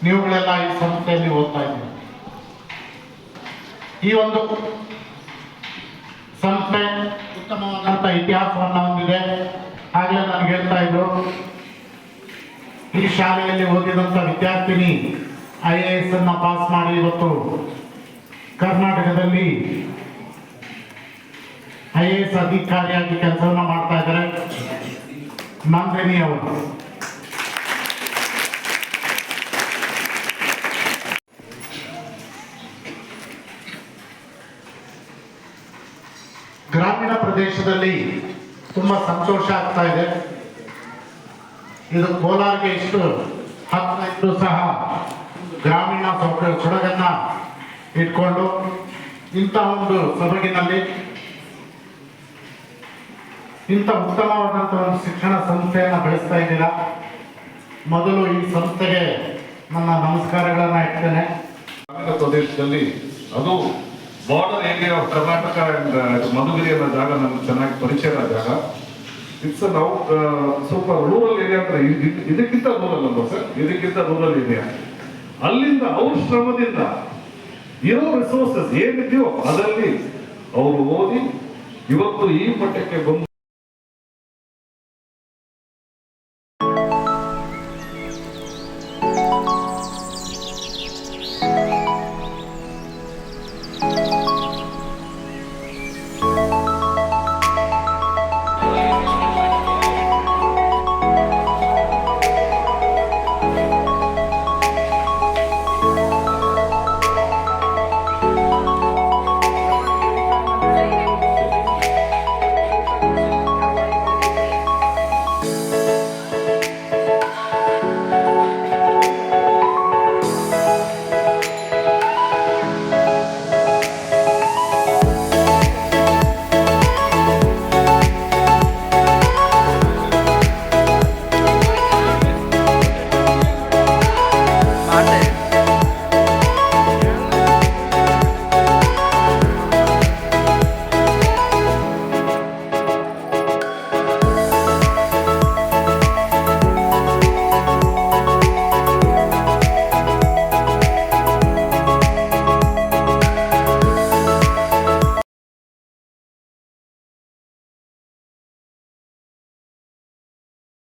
ನೀವುಗಳೆಲ್ಲ ಈ ಸಂಸ್ಥೆಯಲ್ಲಿ ಓದ್ತಾ ಇದ್ದೀರಿ. ಈ ಒಂದು ಸಂಸ್ಥೆ ಉತ್ತಮವಾದಂಥ ಇತಿಹಾಸವನ್ನು ಹೊಂದಿದೆ. ಆಗಲೇ ನನಗೆ ಹೇಳ್ತಾ ಇದ್ರು, ಈ ಶಾಲೆಯಲ್ಲಿ ಓದಿದಂಥ ವಿದ್ಯಾರ್ಥಿನಿ IAS ಅನ್ನು ಪಾಸ್ ಮಾಡಿ ಇವತ್ತು ಕರ್ನಾಟಕದಲ್ಲಿ IAS ಅಧಿಕಾರಿಯಾಗಿ ಕೆಲಸವನ್ನು ಮಾಡ್ತಾ ಇದ್ದಾರೆ ನಂದಿನಿ ಅವರು. ಗ್ರಾಮೀಣ ಪ್ರದೇಶದಲ್ಲಿ ತುಂಬಾ ಸಂತೋಷ ಆಗ್ತಾ ಇದೆ. ಇದು ಕೋಲಾರ್ಗೆ ಇಷ್ಟು ಹತ್ತಿರ ಇದ್ದು ಸಹ ಗ್ರಾಮೀಣ ಸೊಗಡನ್ನ ಇಟ್ಕೊಂಡು ಇಂಥ ಒಂದು ಸೊಬಗಿನಲ್ಲಿ ಇಂಥ ಉತ್ತಮವಾದಂಥ ಒಂದು ಶಿಕ್ಷಣ ಸಂಸ್ಥೆಯನ್ನು ಬೆಳೆಸ್ತಾ ಇದ್ದೀರಾ. ಮೊದಲು ಈ ಸಂಸ್ಥೆಗೆ ನನ್ನ ನಮಸ್ಕಾರಗಳನ್ನ ಇಡ್ತೇನೆ. ಗ್ರಾಮೀಣ ಪ್ರದೇಶದಲ್ಲಿ ಅದು border area of Karnataka and Madhugiri ಅನ್ನೋ ಜಾಗ ನಮ್ಗೆ ಚೆನ್ನಾಗಿ ಪರಿಚಯ ಜಾಗ. ಇಟ್ಸ್ ನಾವು ಸ್ವಲ್ಪ ರೂರಲ್ ಏರಿಯಾ ಅಂತ ಇದಕ್ಕಿಂತ ರೂರಲ್ ಅಲ್ವಾ ಸರ್, ಇದಕ್ಕಿಂತ ರೂರಲ್ ಏರಿಯಾ. ಅಲ್ಲಿಂದ ಅವ್ರ ಶ್ರಮದಿಂದ ಇರೋ ರಿಸೋರ್ಸಸ್ ಏನಿದೆಯೋ ಅದರಲ್ಲಿ ಅವರು ಓದಿ ಇವತ್ತು ಈ ಮಟ್ಟಕ್ಕೆ ಬಂದು